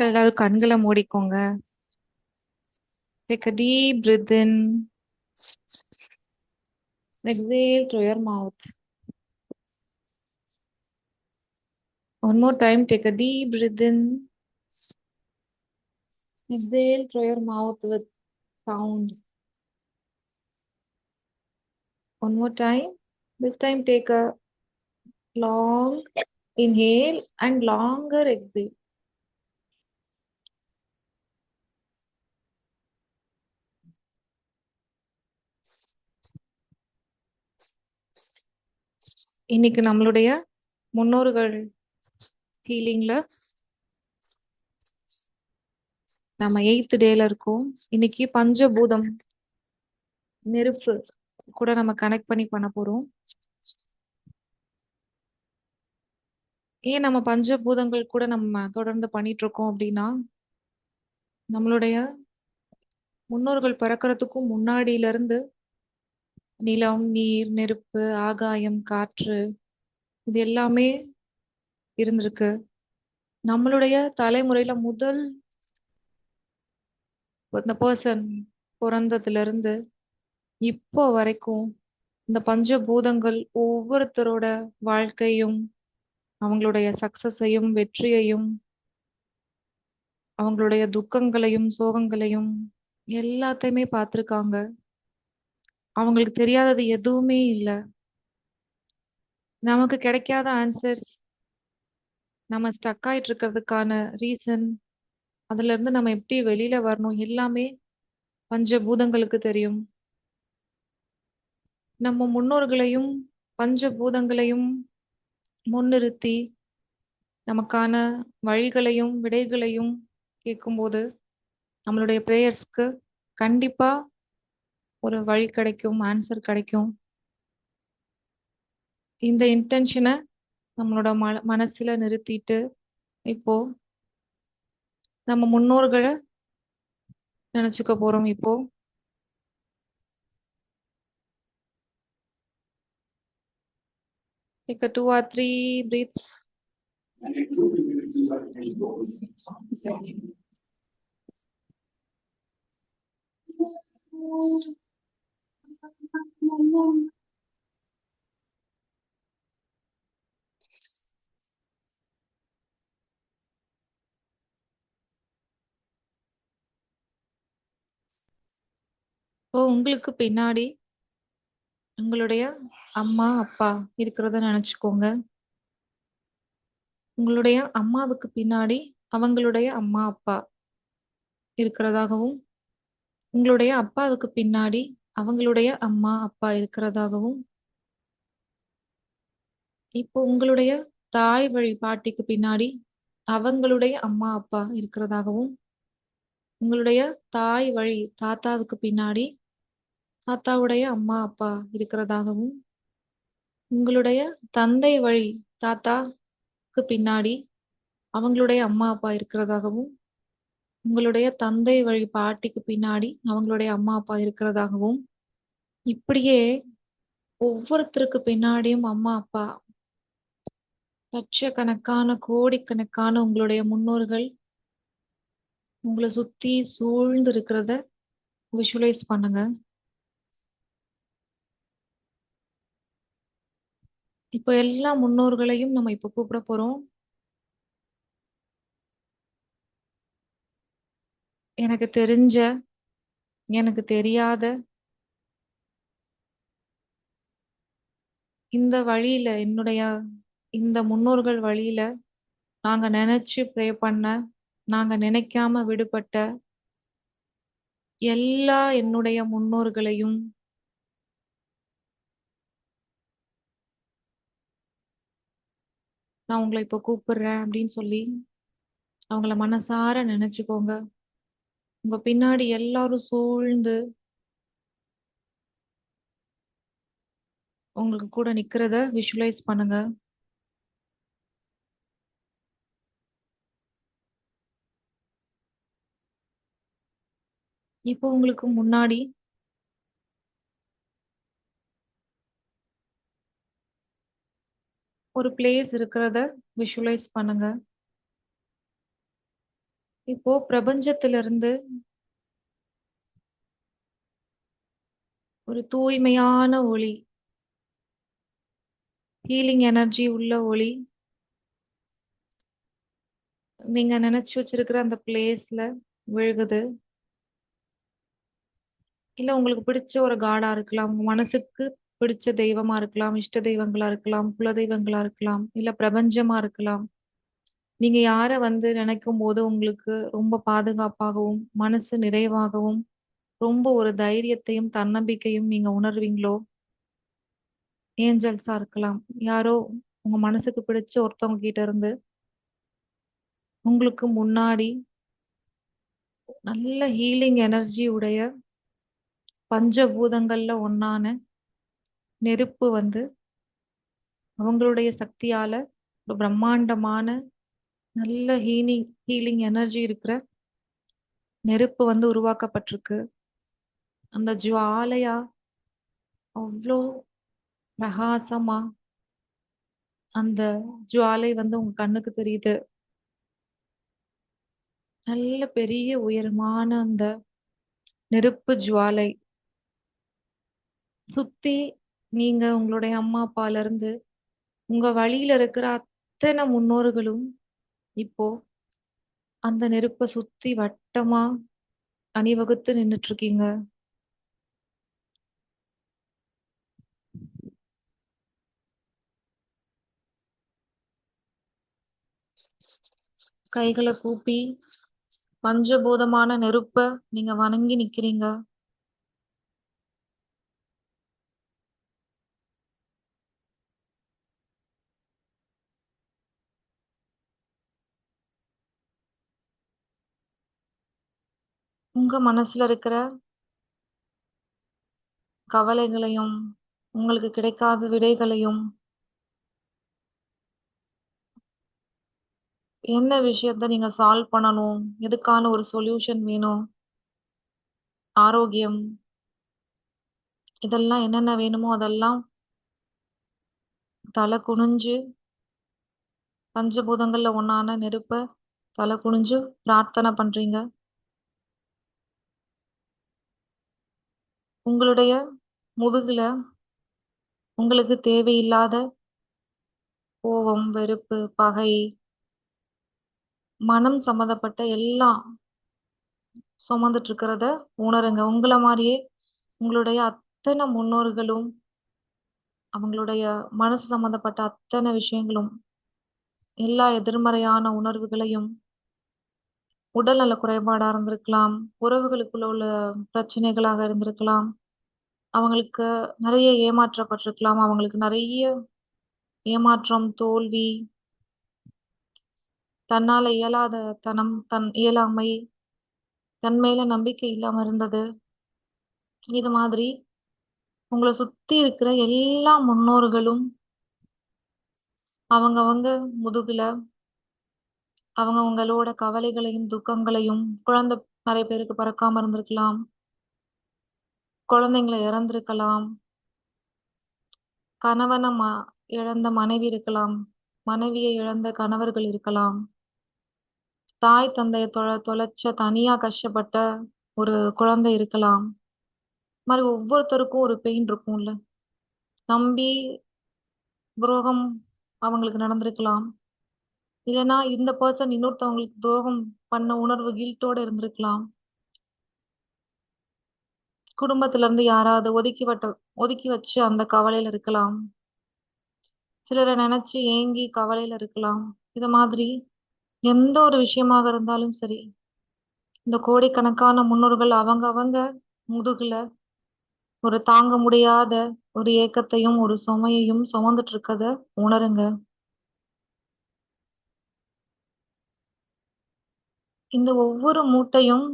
எல்லாரும் கண்களை மூடிக்கோங்க. Take a deep breath in. Exhale through your mouth. One more time, take a deep breath in. Exhale through your mouth with sound. One more time. This time, take a long inhale and longer exhale. இன்னைக்கு நம்மளுடைய முன்னோர்கள் ஹீலிங்ல நம்ம 8th டேல இருக்கோம். இன்னைக்கு பஞ்சபூதம் நெருப்பு கூட நம்ம கனெக்ட் பண்ண போறோம். ஏன் நம்ம பஞ்சபூதங்கள் கூட நம்ம தொடர்ந்து பண்ணிட்டு இருக்கோம் அப்படின்னா, நம்மளுடைய முன்னோர்கள் பிறக்கறதுக்கும் முன்னாடியில இருந்து நிலம், நீர், நெருப்பு, ஆகாயம், காற்று இது எல்லாமே இருந்திருக்கு. நம்மளுடைய தலைமுறையில முதல் இந்த பர்சன் பிறந்ததுல இருந்து இப்போ வரைக்கும் இந்த பஞ்சபூதங்கள் ஒவ்வொருத்தரோட வாழ்க்கையும் அவங்களுடைய சக்சஸையும் வெற்றியையும் அவங்களுடைய துக்கங்களையும் சோகங்களையும் எல்லாத்தையுமே பார்த்திருக்காங்க. அவங்களுக்கு தெரியாதது எதுவுமே இல்ல. நமக்கு கிடைக்காத ஆன்சர்ஸ், நம்ம ஸ்டக் ஆயிட்டு இருக்கிறதுக்கான ரீசன், அதுல இருந்து நம்ம எப்படி வெளியில வரணும் எல்லாமே பஞ்சபூதங்களுக்கு தெரியும். நம்ம முன்னோர்களையும் பஞ்சபூதங்களையும் முன்னிறுத்தி நமக்கான வழிகளையும் விடைகளையும் கேட்கும்போது நம்மளுடைய பிரேயர்ஸ்க்கு கண்டிப்பா ஒரு வழி கிடைக்கும், ஆன்சர் கிடைக்கும். இந்த இன்டென்ஷனை நம்மளோட மனசுல நிறுத்திட்டு இப்போ நம்ம முன்னோர்களை நினைச்சுக்க போறோம். இப்போ take a 2 or 3 breaths. இப்போ உங்களுக்கு பின்னாடி உங்களுடைய அம்மா அப்பா இருக்கிறத நினைச்சுக்கோங்க. உங்களுடைய அம்மாவுக்கு பின்னாடி அவங்களுடைய அம்மா அப்பா இருக்கிறதாகவும், உங்களுடைய அப்பாவுக்கு பின்னாடி அவங்களுடைய அம்மா அப்பா இருக்கிறதாகவும், இப்போ உங்களுடைய தாய் வழி பாட்டிக்கு பின்னாடி அவங்களுடைய அம்மா அப்பா இருக்கிறதாகவும், உங்களுடைய தாய் வழி தாத்தாவுக்கு பின்னாடி தாத்தாவுடைய அம்மா அப்பா இருக்கிறதாகவும், உங்களுடைய தந்தை வழி தாத்தாக்கு பின்னாடி அவங்களுடைய அம்மா அப்பா இருக்கிறதாகவும், உங்களுடைய தந்தை வழி பாட்டிக்கு பின்னாடி அவங்களுடைய அம்மா அப்பா இருக்கிறதாகவும், இப்படியே ஒவ்வொருத்தருக்கு பின்னாடியும் அம்மா அப்பா லட்சக்கணக்கான கோடிக்கணக்கான உங்களுடைய முன்னோர்கள் உங்களை சுத்தி சூழ்ந்து இருக்கிறத விஷுவலைஸ் பண்ணுங்க. இப்போ எல்லா முன்னோர்களையும் நம்ம இப்ப கூப்பிட போறோம். எனக்கு தெரிஞ்ச, எனக்கு தெரியாத இந்த வழியில என்னுடைய இந்த முன்னோர்கள் வழியில நாங்க நினைச்சு ப்ரே பண்ண, நாங்க நினைக்காம விடுபட்ட எல்லா என்னுடைய முன்னோர்களையும் நான் உங்களை இப்போ கூப்பிடுறேன் அப்படின்னு சொல்லி அவங்கள மனசார நினைச்சுக்கோங்க. உங்க பின்னாடி எல்லாரும் சூழ்ந்து உங்களுக்கு கூட நிக்கிறத விஷுவலைஸ் பண்ணுங்க. இப்போ உங்களுக்கு முன்னாடி ஒரு பிளேஸ் இருக்கிறத விஷுவலைஸ் பண்ணுங்க. இப்போ பிரபஞ்சத்திலிருந்து ஒரு தூய்மையான ஒளி, ஹீலிங் எனர்ஜி உள்ள ஒளி, நீங்க நினைச்சு வச்சிருக்கிற அந்த பிளேஸ்ல விழுகுது. இல்ல உங்களுக்கு பிடிச்ச ஒரு காடா இருக்கலாம். உங்க மனசுக்கு பிடிச்ச தெய்வமா இருக்கலாம். இஷ்ட தெய்வங்களா இருக்கலாம். குல தெய்வங்களா இருக்கலாம். இல்ல பிரபஞ்சமா இருக்கலாம். நீங்க யார வந்து நினைக்கும்போது உங்களுக்கு ரொம்ப பாதுகாப்பாகவும், மனசு நிறைவாகவும், ரொம்ப ஒரு தைரியத்தையும், தன்னம்பிக்கையும் நீங்க உணர்வீங்களோ, ஏஞ்சல்ஸா இருக்கலாம். யாரோ உங்க மனசுக்கு பிடிச்ச ஒருத்தவங்க கிட்ட இருந்து உங்களுக்கு முன்னாடி நல்ல ஹீலிங் எனர்ஜி உடைய பஞ்சபூதங்கள்ல ஒண்ணான நெருப்பு வந்து அவங்களுடைய சக்தியால ஒரு பிரம்மாண்டமான நல்ல ஹீலிங் எனர்ஜி இருக்கிற நெருப்பு வந்து உருவாக்கப்பட்டிருக்கு. அந்த ஜுவாலையா அவ்வளோ பிரகாசமா அந்த ஜுவாலை வந்து உங்க கண்ணுக்கு தெரியுது. நல்ல பெரிய உயரமான அந்த நெருப்பு ஜுவாலை சுத்தி நீங்க உங்களுடைய அம்மா அப்பால இருந்து உங்க வழியில இருக்கிற அத்தனை முன்னோர்களும் இப்போ அந்த நெருப்ப சுத்தி வட்டமா அணிவகுத்து நின்னுட்டு இருக்கீங்க. கைகளை கூப்பி பஞ்சபூதமான நெருப்ப நீங்க வணங்கி நிக்கிறீங்க. உங்க மனசுல இருக்கிற கவலைகளையும், உங்களுக்கு கிடைக்காத விடைகளையும், என்ன விஷயத்த நீங்க சால்வ் பண்ணணும், எதுக்கான ஒரு சொல்யூஷன் வேணும், ஆரோக்கியம், இதெல்லாம் என்னென்ன வேணுமோ அதெல்லாம் தலை குனிஞ்சு பஞ்சபூதங்கள்ல ஒண்ணான நெருப்ப தலை குனிஞ்சு பிரார்த்தனை பண்றீங்க. உங்களுடைய முதுகுல உங்களுக்கு தேவையில்லாத கோபம், வெறுப்பு, பகை, மனம் சம்மந்தப்பட்ட எல்லாம் சுமந்துட்டு இருக்கிறத உணருங்க. உங்கள மாதிரியே உங்களுடைய அத்தனை முன்னோர்களும் அவங்களுடைய மனசு சம்பந்தப்பட்ட அத்தனை விஷயங்களும் எல்லா எதிர்மறையான உணர்வுகளையும் உடல்நல குறைபாடா இருந்திருக்கலாம், உறவுகளுக்குள்ள உள்ள பிரச்சனைகளாக இருந்திருக்கலாம், அவங்களுக்கு நிறைய ஏமாற்றப்பட்டிருக்கலாம், அவங்களுக்கு நிறைய ஏமாற்றம், தோல்வி, தன்னால இயலாத தன் இயலாமை, தன் மேல நம்பிக்கை இல்லாம இருந்தது. இது மாதிரி உங்களை சுத்தி இருக்கிற எல்லா முன்னோர்களும் அவங்கவங்க முதுகுல அவங்கவங்களோட கவலைகளையும் துக்கங்களையும், குழந்தை நிறைய பேருக்கு பிறக்காம இருந்திருக்கலாம், குழந்தைங்களை இறந்திருக்கலாம், கணவனை இழந்த மனைவி இருக்கலாம், மனைவியை இழந்த கணவர்கள் இருக்கலாம், தாய் தந்தையை தொலைச்ச தனியா கஷ்டப்பட்ட ஒரு குழந்தை இருக்கலாம். இது மாதிரி ஒவ்வொருத்தருக்கும் ஒரு பெயின் இருக்கும்ல. நம்பி துரோகம் அவங்களுக்கு நடந்திருக்கலாம். இல்லைன்னா இந்த பர்சன் இன்னொருத்தவங்களுக்கு துரோகம் பண்ண உணர்வு கில்ட்டோட இருந்திருக்கலாம். குடும்பத்துல இருந்து யாராவது ஒதுக்கி வச்சு அந்த கவலையில இருக்கலாம். சிலரை நினைச்சு ஏங்கி கவலையில இருக்கலாம். இது மாதிரி எந்த ஒரு விஷயமாக இருந்தாலும் சரி, இந்த கோடிக்கணக்கான முன்னோர்கள் அவங்க முதுகுல ஒரு தாங்க முடியாத ஒரு ஏக்கத்தையும் ஒரு சுமையையும் சுமந்துட்டு இருக்கத உணருங்க. இந்த ஒவ்வொரு மூட்டையும்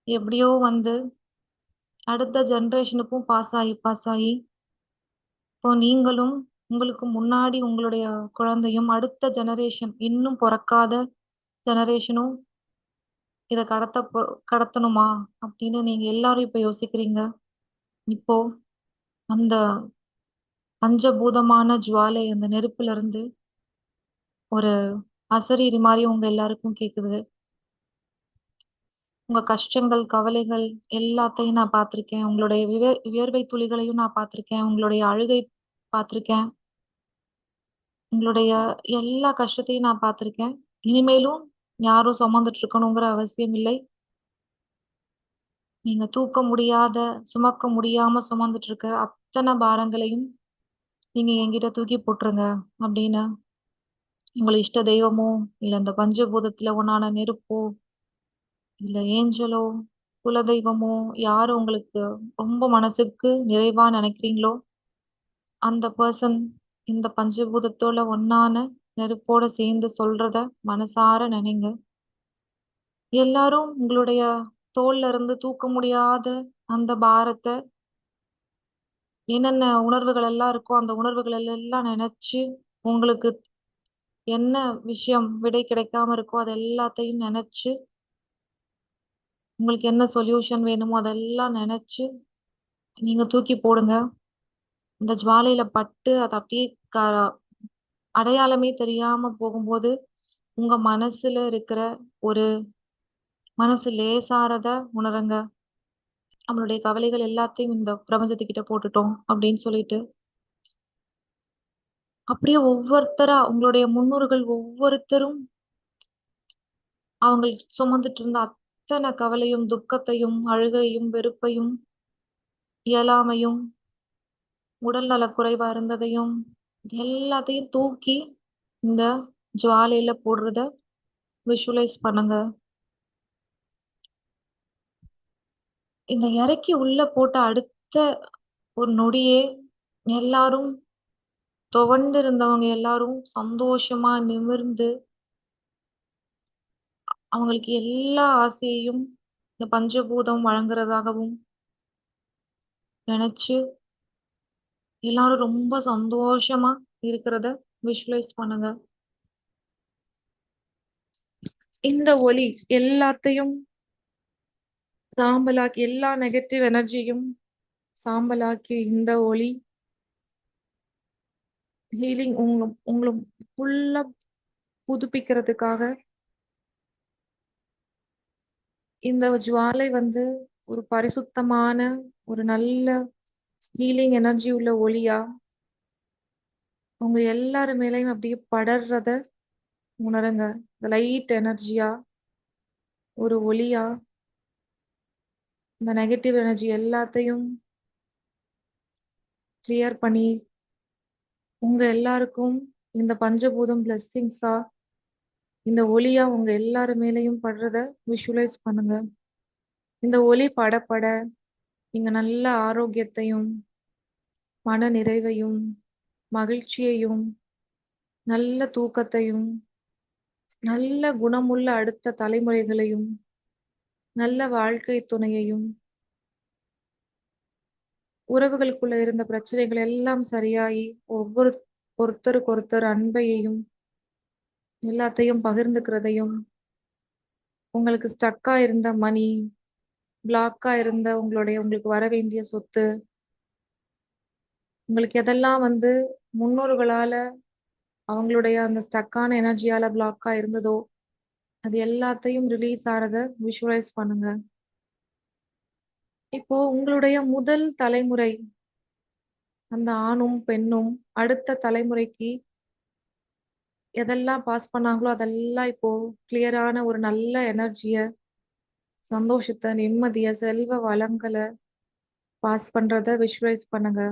எப்படியோ வந்து அடுத்த ஜெனரேஷனுக்கும் பாஸ் ஆகி இப்போ நீங்களும் உங்களுக்கு முன்னாடி உங்களுடைய குழந்தையும் அடுத்த ஜெனரேஷன் இன்னும் பிறக்காத ஜெனரேஷனும் இதை கடத்தணுமா அப்படின்னு நீங்க எல்லாரும் இப்ப யோசிக்கிறீங்க. இப்போ அந்த பஞ்சபூதமான ஜுவாலை அந்த நெருப்புல இருந்து ஒரு அசரீரி மாதிரி உங்க எல்லாருக்கும் கேக்குது. உங்க கஷ்டங்கள், கவலைகள் எல்லாத்தையும் நான் பார்த்திருக்கேன். உங்களுடைய வியர்வை துளிகளையும் நான் பார்த்திருக்கேன். உங்களுடைய அழுகை பார்த்திருக்கேன். உங்களுடைய எல்லா கஷ்டத்தையும் நான் பார்த்திருக்கேன். இனிமேலும் யாரும் சுமந்துட்டு இருக்கணுங்கிற அவசியம் இல்லை. நீங்க தூக்க முடியாத, சுமக்க முடியாம சுமந்துட்டு இருக்க அத்தன பாரங்களையும் நீங்க என்கிட்ட தூக்கி போட்டுருங்க அப்படின்னு உங்கள இஷ்ட தெய்வமோ, இல்ல இந்த பஞ்சபூதத்துல ஒண்ணான நெருப்போ, இல்ல ஏஞ்சலோ, குலதெய்வமோ, யாரு உங்களுக்கு ரொம்ப மனசுக்கு நிறைவா நினைக்கிறீங்களோ, அந்த பெர்சன் இந்த பஞ்சபூதத்தோட ஒண்ணான நெருப்போட சேர்ந்து சொல்றத மனசார நினைங்க. எல்லாரும் உங்களுடைய தோள்ல இருந்து தூக்க முடியாத அந்த பாரத்த என்னென்ன உணர்வுகள் எல்லாம் இருக்கோ, அந்த உணர்வுகள் எல்லாம் நினைச்சு, உங்களுக்கு என்ன விஷயம் விடை கிடைக்காம இருக்கோ, அது எல்லாத்தையும் நினைச்சு, உங்களுக்கு என்ன சொல்யூஷன் வேணுமோ அதெல்லாம் நினைச்சு, நீங்க தூக்கி போடுங்க. இந்த ஜுவாலையில பட்டு அது அப்படியே க அடையாளமே தெரியாம போகும்போது, உங்க மனசுல இருக்கிற ஒரு மனசு லேசாறத உணருங்க. நம்மளுடைய கவலைகள் எல்லாத்தையும் இந்த பிரபஞ்சத்துக்கிட்ட போட்டுட்டோம் அப்படின்னு சொல்லிட்டு, அப்படியே ஒவ்வொருத்தரா உங்களுடைய முன்னோர்கள் ஒவ்வொருத்தரும் அவங்க சுமந்துட்டு இருந்த அத்தன கவலையும், துக்கத்தையும், அழுகையும், வெறுப்பையும், இயலாமையும், உடல் நலக் குறைவா இருந்ததையும், எல்லாத்தையும் தூக்கி இந்த ஜுவாலையில போடுறத விஷுவலைஸ் பண்ணுங்க. இந்த இறக்கி உள்ள போட்ட அடுத்த ஒரு நொடியே எல்லாரும் துவண்டு இருந்தவங்க எல்லாரும் சந்தோஷமா நிமிர்ந்து அவங்களுக்கு எல்லா ஆசையையும் இந்த பஞ்சபூதம் வழங்குறதாகவும் நினைச்சு எல்லாரும் ரொம்ப சந்தோஷமா இருக்கிறத விஷுவலைஸ் பண்ணுங்க. இந்த ஒளி எல்லாத்தையும் சாம்பலாக்கி எல்லா நெகட்டிவ் எனர்ஜியும் சாம்பலாக்கி இந்த ஒளி ஹீலிங் உங்களை ஃபுல்லா புதுப்பிக்கிறதுக்காக இந்த ஜுவாலை வந்து ஒரு பரிசுத்தமான ஒரு நல்ல ஹீலிங் எனர்ஜி உள்ள ஒளியா உங்க எல்லாரு மேலயும் அப்படியே படர்றத உணருங்க. இந்த லைட் எனர்ஜியா ஒரு ஒளியா இந்த நெகட்டிவ் எனர்ஜி எல்லாத்தையும் கிளியர் பண்ணி உங்க எல்லாருக்கும் இந்த பஞ்சபூதம் பிளெஸ்ஸிங்ஸா இந்த ஒளியா உங்க எல்லாரு மேலயும் படுறத விஷுவலைஸ் பண்ணுங்க. இந்த ஒளி படப்பட நீங்க நல்ல ஆரோக்கியத்தையும் மன நிறைவையும் மகிழ்ச்சியையும் நல்ல தூக்கத்தையும் நல்ல குணமுள்ள அடுத்த தலைமுறைகளையும் நல்ல வாழ்க்கை துணையையும் உறவுகளுக்குள்ள இருந்த பிரச்சனைகள் எல்லாம் சரியாயி ஒருத்தருக்கு ஒருத்தர் அன்பையையும் எல்லாத்தையும் பகிர்ந்துக்கிறதையும் உங்களுக்கு ஸ்டக்கா இருந்த மணி பிளாக்கா இருந்த உங்களுக்கு வர வேண்டிய சொத்து உங்களுக்கு எதெல்லாம் வந்து முன்னோர்களால அவங்களுடைய அந்த ஸ்டக்கான எனர்ஜியால பிளாக்கா இருந்ததோ அது எல்லாத்தையும் ரிலீஸ் ஆறத விஷுவலைஸ் பண்ணுங்க. இப்போ உங்களுடைய முதல் தலைமுறை அந்த ஆணும் பெண்ணும் அடுத்த தலைமுறைக்கு எதெல்லாம் பாஸ் பண்ணாங்களோ அதெல்லாம் இப்போ கிளியரான ஒரு நல்ல எனர்ஜிய சந்தோஷத்தை நிம்மதிய செல்வ வளங்களை பாஸ் பண்றத விஷுவலைஸ் பண்ணுங்க.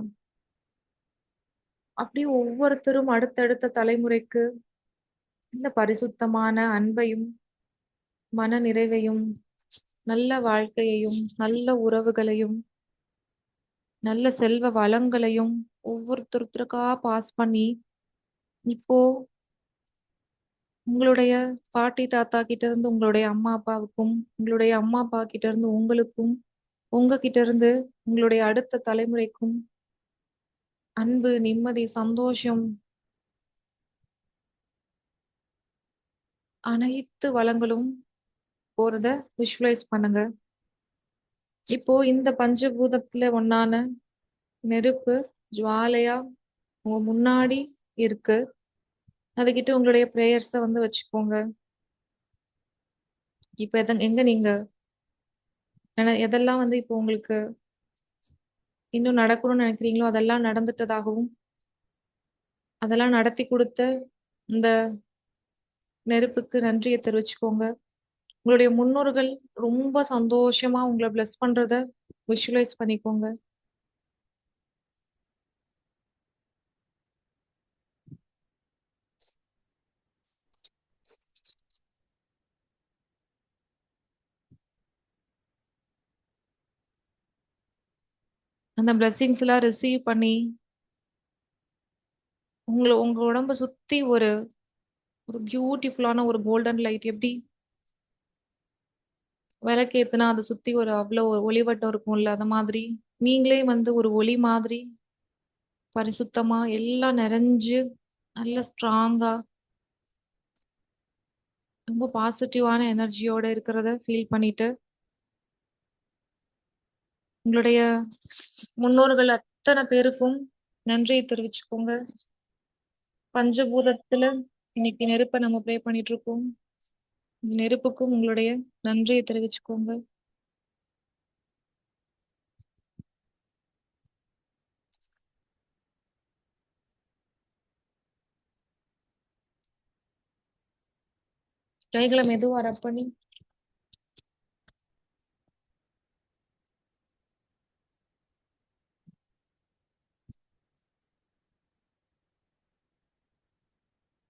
அப்படியே ஒவ்வொருத்தரும் அடுத்தடுத்த தலைமுறைக்கு நல்ல பரிசுத்தமான அன்பையும் மன நிறைவையும் நல்ல வாழ்க்கையையும் நல்ல உறவுகளையும் நல்ல செல்வ வளங்களையும் ஒவ்வொருத்தருக்கா பாஸ் பண்ணி இப்போ உங்களுடைய பாட்டி தாத்தா கிட்ட இருந்து உங்களுடைய அம்மா அப்பாவுக்கும் உங்களுடைய அம்மா அப்பா கிட்ட இருந்து உங்களுக்கும் உங்ககிட்ட இருந்து உங்களுடைய அடுத்த தலைமுறைக்கும் அன்பு நிம்மதி சந்தோஷம் அனைத்து வளங்களும் போறத விஷுவலைஸ் பண்ணுங்க. இப்போ இந்த பஞ்சபூதத்துல ஒண்ணான நெருப்பு ஜுவாலையா உங்க முன்னாடி இருக்கு. அதுகிட்ட உங்களுடைய பிரேயர்ஸ வந்து வச்சுக்கோங்க. இப்ப எங்க நீங்க எதெல்லாம் வந்து இப்போ உங்களுக்கு இன்னும் நடக்கணும்னு நினைக்கிறீங்களோ அதெல்லாம் நடந்துட்டதாகவும், அதெல்லாம் நடத்தி குடுத்த இந்த நெருப்புக்கு நன்றிய தெரிவிச்சுக்கோங்க. உங்களுடைய முன்னோர்கள் ரொம்ப சந்தோஷமா உங்கள பிளெஸ் பண்றத விஷுவலைஸ் பண்ணிக்கோங்க. அந்த பிளெஸ்ஸிங்ஸ்லாம் ரிசீவ் பண்ணி, உங்க உடம்ப சுத்தி ஒரு ஒரு பியூட்டிஃபுல்லான ஒரு கோல்டன் லைட் எப்படி விளக்கேத்துனா அத சுத்தி ஒரு அவ்ளோ ஒரு ஒளிவட்டம் இருக்கும்ல, அந்த மாதிரி நீங்களே வந்து ஒரு ஒளி மாதிரி பரிசுத்தமா எல்லாம் நிறைஞ்சு நல்ல ஸ்ட்ராங்கா ரொம்ப பாசிட்டிவான எனர்ஜியோட இருக்கிறத ஃபீல் பண்ணிட்டு, உங்களுடைய முன்னோர்கள் அத்தன பேருக்கும் நன்றிய தெரிவிச்சுக்கோங்க. பஞ்சபூதத்துல இன்னைக்கு நெருப்ப நம்ம ப்ரே பண்ணிட்டு இருக்கோம். இந்த நெருப்புக்கும் உங்களுடைய நன்றிய தெரிவிச்சுக்கோங்க. கைகள மெதுவா ரப் பண்ணி